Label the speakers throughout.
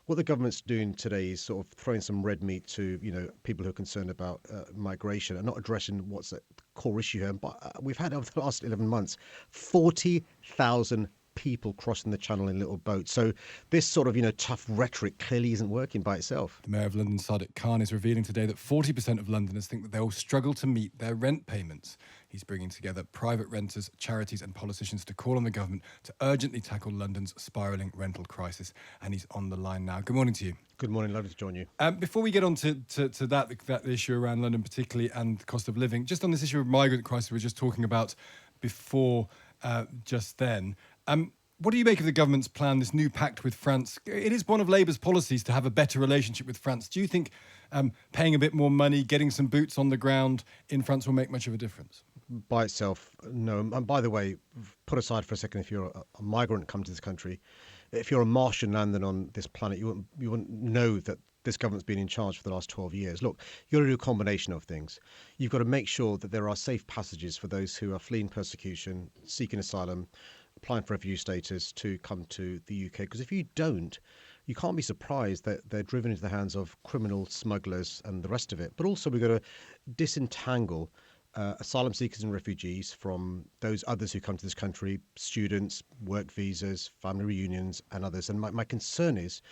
Speaker 1: What the government's doing today is sort of throwing some red meat to, people who are concerned about migration and not addressing what's the core issue here. But we've had over the last 11 months 40,000 people crossing the channel in little boats. So this sort of, tough rhetoric clearly isn't working by itself.
Speaker 2: The Mayor of London, Sadiq Khan, is revealing today that 40% of Londoners think that they will struggle to meet their rent payments. He's bringing together private renters, charities and politicians to call on the government to urgently tackle London's spiralling rental crisis. And he's on the line now. Good morning to you.
Speaker 1: Good morning, lovely to join you.
Speaker 2: Before we get on to that issue around London particularly and the cost of living, just on this issue of migrant crisis we were just talking about before just then, what do you make of the government's plan, this new pact with France? It is one of Labour's policies to have a better relationship with France. Do you think paying a bit more money, getting some boots on the ground in France will make much of a difference?
Speaker 1: By itself, no. And by the way, put aside for a second, if you're a migrant come to this country, if you're a Martian landing on this planet, you wouldn't know that this government's been in charge for the last 12 years. Look, you've got to do a combination of things. You've got to make sure that there are safe passages for those who are fleeing persecution, seeking asylum, applying for refugee status to come to the UK. Because if you don't, you can't be surprised that they're driven into the hands of criminal smugglers and the rest of it. But also we've got to disentangle asylum seekers and refugees from those others who come to this country, students, work visas, family reunions and others. And my concern is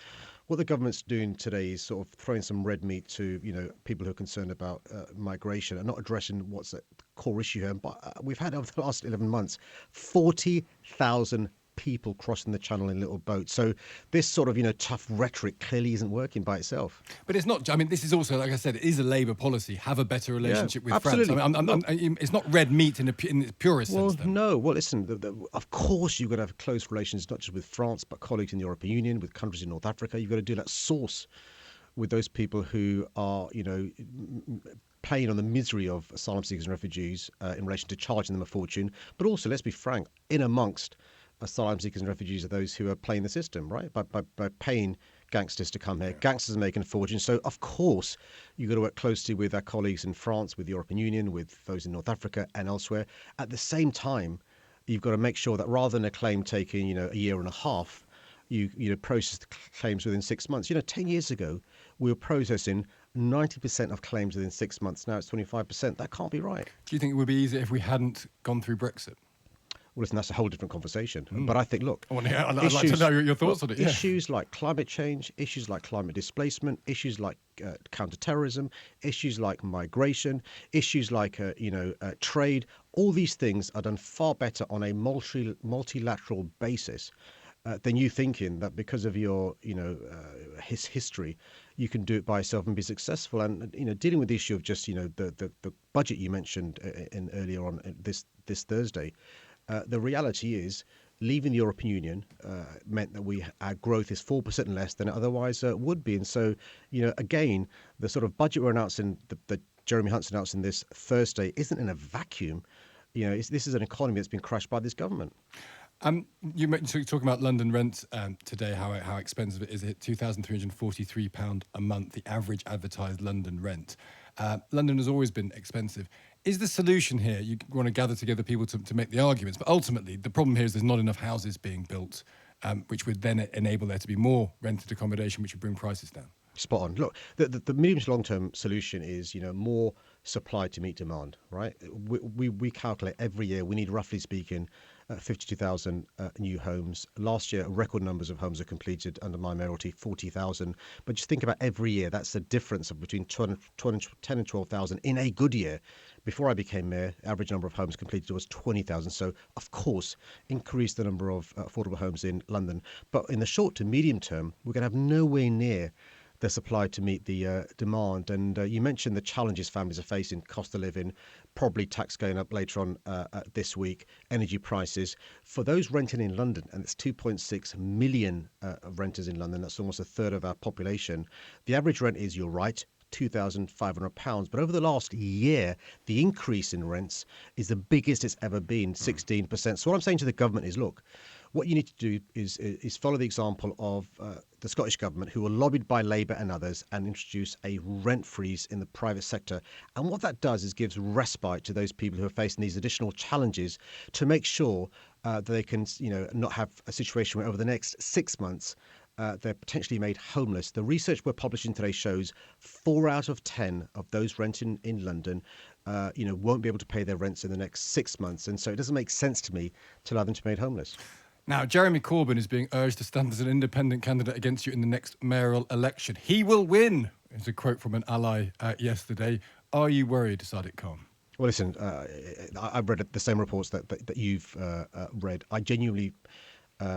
Speaker 1: what the government's doing today is sort of throwing some red meat to, people who are concerned about migration and not addressing what's the core issue here. But we've had over the last 11 months, 40,000 people crossing the channel in little boats. So this sort of, tough rhetoric clearly isn't working by itself.
Speaker 2: But it's not, this is also, like I said, it is a Labour policy, have a better relationship with
Speaker 1: absolutely.
Speaker 2: France. It's not red meat in the purest sense.
Speaker 1: Well, no. Well, listen, of course you've got to have close relations, not just with France, but colleagues in the European Union, with countries in North Africa. You've got to do that source with those people who are, playing on the misery of asylum seekers and refugees in relation to charging them a fortune. But also, let's be frank, in amongst asylum seekers and refugees are those who are playing the system, right? By paying gangsters to come here. Yeah. Gangsters are making a fortune. So, of course, you've got to work closely with our colleagues in France, with the European Union, with those in North Africa and elsewhere. At the same time, you've got to make sure that rather than a claim taking, a year and a half, you process the claims within 6 months. 10 years ago, we were processing 90% of claims within 6 months. Now it's 25%. That can't be right.
Speaker 2: Do you think it would be easier if we hadn't gone through Brexit?
Speaker 1: Well, listen, that's a whole different conversation. But I think, look,
Speaker 2: I'd like to know your thoughts on it. Yeah.
Speaker 1: Issues like climate change, issues like climate displacement, issues like counterterrorism, issues like migration, issues like trade. All these things are done far better on a multilateral basis than you thinking that because of your history, you can do it by yourself and be successful. And dealing with the issue of just the budget you mentioned earlier on this Thursday. The reality is, leaving the European Union meant that our growth is 4% less than it otherwise would be. And so, again, the sort of budget we're announcing, that Jeremy Hunt's announcing this Thursday, isn't in a vacuum. This is an economy that's been crushed by this government.
Speaker 2: You mentioned talking about London rent today, how expensive it is. It's £2,343 a month, the average advertised London rent. London has always been expensive. Is the solution here, you want to gather together people to make the arguments, but ultimately the problem here is there's not enough houses being built, which would then enable there to be more rented accommodation, which would bring prices down? Spot
Speaker 1: on. Look, the medium to long-term solution is, more supply to meet demand, right? We calculate every year we need, roughly speaking, 52,000 new homes. Last year, record numbers of homes are completed under my mayoralty, 40,000. But just think about every year, that's the difference of between 10 and 12,000 in a good year. Before I became mayor, average number of homes completed was 20,000. So, of course, increase the number of affordable homes in London. But in the short to medium term, we're going to have nowhere near the supply to meet the demand. And you mentioned the challenges families are facing, cost of living, probably tax going up later on this week, energy prices. For those renting in London, and it's 2.6 million renters in London, that's almost a third of our population, the average rent is, you're right, £2,500. But over the last year, the increase in rents is the biggest it's ever been, 16%. So what I'm saying to the government is, look, what you need to do is follow the example of the Scottish government, who were lobbied by Labour and others, and introduce a rent freeze in the private sector. And what that does is gives respite to those people who are facing these additional challenges to make sure that they can, not have a situation where over the next 6 months, they're potentially made homeless. The research we're publishing today shows 4 out of 10 of those renting in London, won't be able to pay their rents in the next 6 months. And so it doesn't make sense to me to allow them to be made homeless.
Speaker 2: Now, Jeremy Corbyn is being urged to stand as an independent candidate against you in the next mayoral election. He will win, is a quote from an ally yesterday. Are you worried, Sadiq Khan?
Speaker 1: Well, listen, I've read the same reports that you've read. I genuinely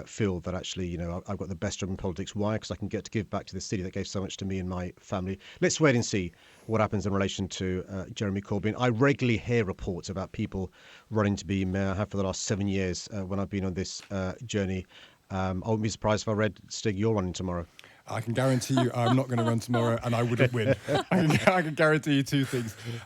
Speaker 1: feel that actually, I've got the best job in politics. Why? Because I can get to give back to the city that gave so much to me and my family. Let's wait and see what happens in relation to Jeremy Corbyn. I regularly hear reports about people running to be mayor. I have for the last 7 years when I've been on this journey. I wouldn't be surprised if I read, Stig, you're running tomorrow.
Speaker 2: I can guarantee you I'm not going to run tomorrow and I wouldn't win. I can guarantee you two things.